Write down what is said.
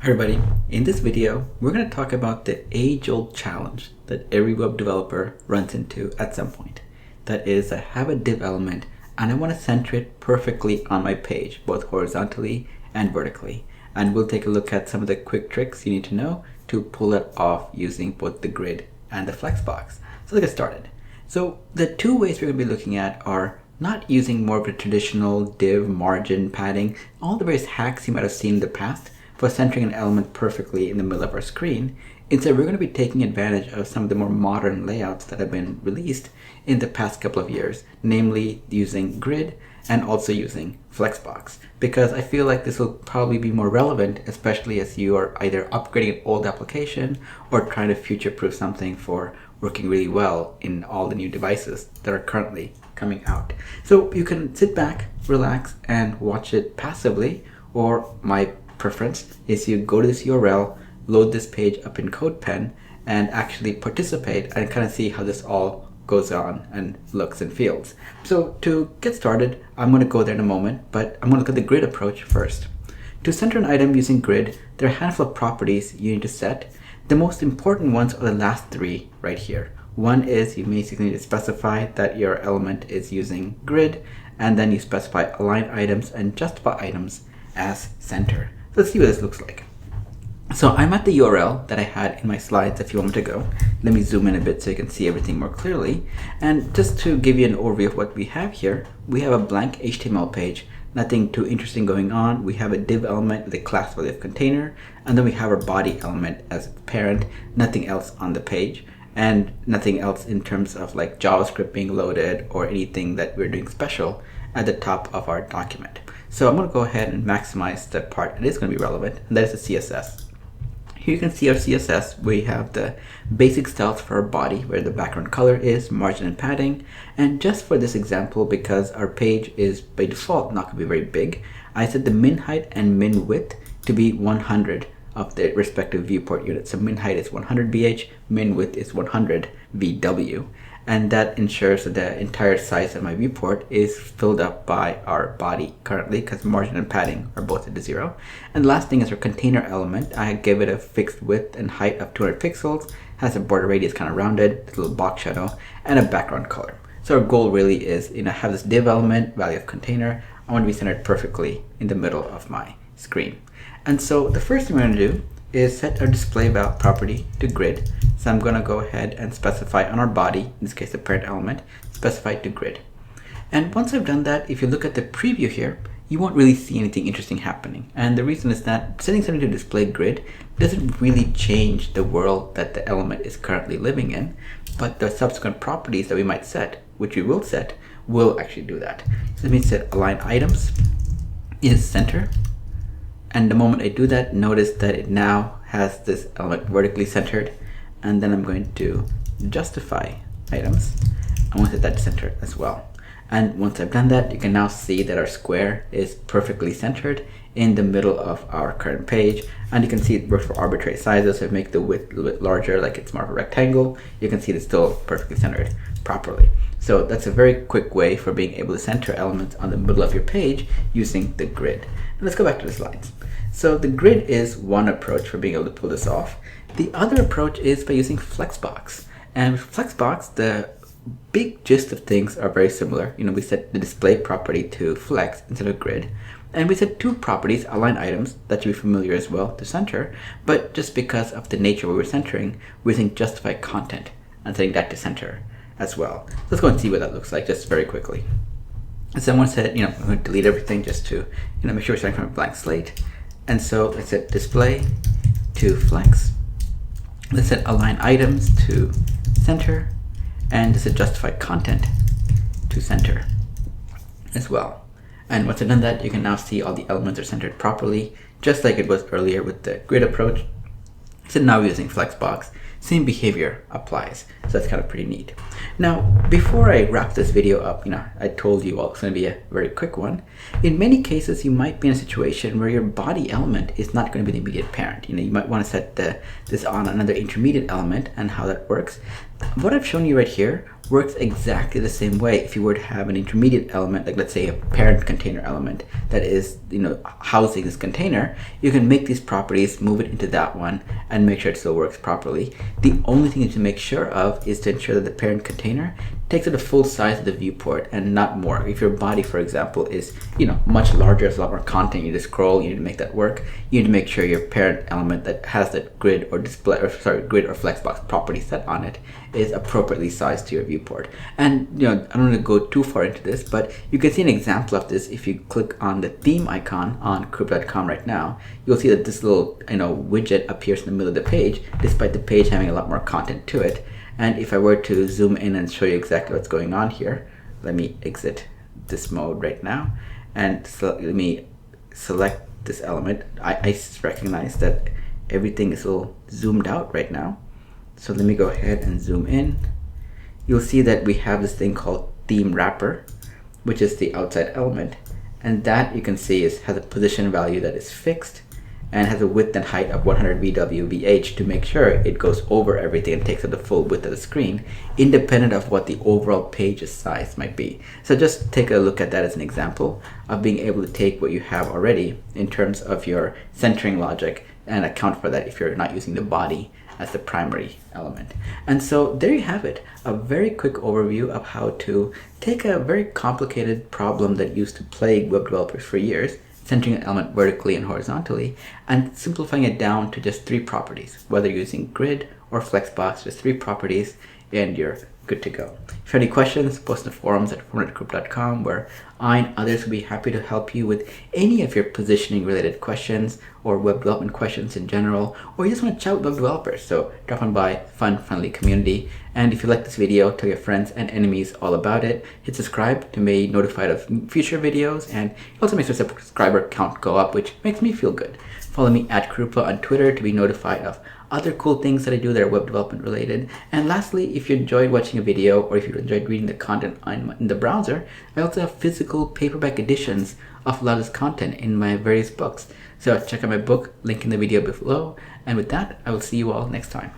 Hi everybody, in this video we're going to talk about the age-old challenge that every web developer runs into at some point. That is, I have a div element and I want to center it perfectly on my page, both horizontally and vertically. And we'll take a look at some of the quick tricks you need to know to pull it off using both the grid and the Flexbox. So let's get started. So the two ways we're going to be looking at are not using more of a traditional div, margin, padding, all the various hacks you might have seen in the past for centering an element perfectly in the middle of our screen. Instead, we're going to be taking advantage of some of the more modern layouts that have been released in the past couple of years, namely using grid and also using Flexbox, because I feel like this will probably be more relevant, especially as you are either upgrading an old application or trying to future-proof something for working really well in all the new devices that are currently coming out. So you can sit back, relax, and watch it passively, or my preference is you go to this URL, load this page up in CodePen, and actually participate and kind of see how this all goes on and looks and feels. So to get started, I'm going to go there in a moment, but I'm going to look at the grid approach first. To center an item using grid, there are a handful of properties you need to set. The most important ones are the last three right here. One is you basically need to specify that your element is using grid, and then you specify align items and justify items as center. Let's see what this looks like. So I'm at the URL that I had in my slides a few moments ago. Let me zoom in a bit so you can see everything more clearly. And just to give you an overview of what we have here, we have a blank HTML page, nothing too interesting going on. We have a div element with a class value of container, and then we have our body element as parent, nothing else on the page, and nothing else in terms of like JavaScript being loaded or anything that we're doing special at the top of our document. So I'm going to go ahead and maximize the part that is going to be relevant, and that is the CSS. Here you can see our CSS. We have the basic styles for our body, where the background color is, margin and padding. And just for this example, because our page is by default not going to be very big, I set the min height and min width to be 100 of the respective viewport units. So min height is 100 BH, min width is 100 VW. And that ensures that the entire size of my viewport is filled up by our body currently, because margin and padding are both at 0. And the last thing is our container element. I give it a fixed width and height of 200 pixels, has a border radius kind of rounded, this little box shadow, and a background color. So our goal really is, have this div element, value of container, I want to be centered perfectly in the middle of my screen. And so the first thing we're going to do is set our display about property to grid. So I'm going to go ahead and specify on our body, in this case the parent element, specify to grid. And once I've done that, if you look at the preview here, you won't really see anything interesting happening. And the reason is that setting something to display grid doesn't really change the world that the element is currently living in, but the subsequent properties that we might set, which we will set, will actually do that. So let me set align items is center. And the moment I do that, notice that it now has this element vertically centered. And then I'm going to justify items. I want to set that to center as well. And once I've done that, you can now see that our square is perfectly centered in the middle of our current page. And you can see it works for arbitrary sizes. So make the width a little bit larger, like it's more of a rectangle. You can see it's still perfectly centered properly. So that's a very quick way for being able to center elements on the middle of your page using the grid. And let's go back to the slides. So the grid is one approach for being able to pull this off. The other approach is by using Flexbox. And with Flexbox, the big gist of things are very similar. We set the display property to flex instead of grid. And we set two properties, align items, that should be familiar as well, to center. But just because of the nature where we're centering, we're using justify content and setting that to center as well. So let's go and see what that looks like just very quickly. So I'm going to set, I'm going to delete everything just to, make sure we're starting from a blank slate. And so let's set display to flex. Let's set align items to center, and let's set justify content to center as well. And once I've done that, you can now see all the elements are centered properly, just like it was earlier with the grid approach. So now we're using Flexbox same behavior applies. So that's kind of pretty neat. Now, before I wrap this video up, I told you all it's going to be a very quick one. In many cases, you might be in a situation where your body element is not going to be the immediate parent. You might want to set this on another intermediate element, and how that works. What I've shown you right here works exactly the same way if you were to have an intermediate element, like let's say a parent container element that is housing this container. You can make these properties, move it into that one, and make sure it still works properly. The only thing you need to make sure of is to ensure that the parent container takes up the full size of the viewport and not more. If your body, for example, is much larger, there's a lot more content you need to scroll, you need to make that work. You need to make sure your parent element that has that grid or Flexbox property set on it is appropriately sized to your viewport. And I don't want to go too far into this, but you can see an example of this if you click on the theme icon on Group.com right now. You'll see that this little widget appears in the middle of the page, despite the page having a lot more content to it. And if I were to zoom in and show you exactly what's going on here, let me exit this mode right now, and so let me select this element. I recognize that everything is a little zoomed out right now. So let me go ahead and zoom in. You'll see that we have this thing called theme wrapper, which is the outside element. And that you can see has a position value that is fixed and has a width and height of 100 VWVH to make sure it goes over everything and takes up the full width of the screen, independent of what the overall page's size might be. So just take a look at that as an example of being able to take what you have already in terms of your centering logic and account for that if you're not using the body as the primary element. And so there you have it, a very quick overview of how to take a very complicated problem that used to plague web developers for years, centering an element vertically and horizontally, and simplifying it down to just 3 properties. Whether you're using Grid or Flexbox, just 3 properties, and you're good to go. If you have any questions, post in the forums at forum@group.com, where I and others will be happy to help you with any of your positioning related questions or web development questions in general, or you just want to chat with web developers. So drop on by, fun, friendly community. And if you like this video, tell your friends and enemies all about it. Hit subscribe to be notified of future videos, and it also makes the subscriber count go up, which makes me feel good. Follow me at Krupa on Twitter to be notified of other cool things that I do that are web development related. And lastly, if you enjoyed watching a video or if you enjoyed reading the content in the browser, I also have physical paperback editions of a lot of this content in my various books. So check out my book, link in the video below. And with that, I will see you all next time.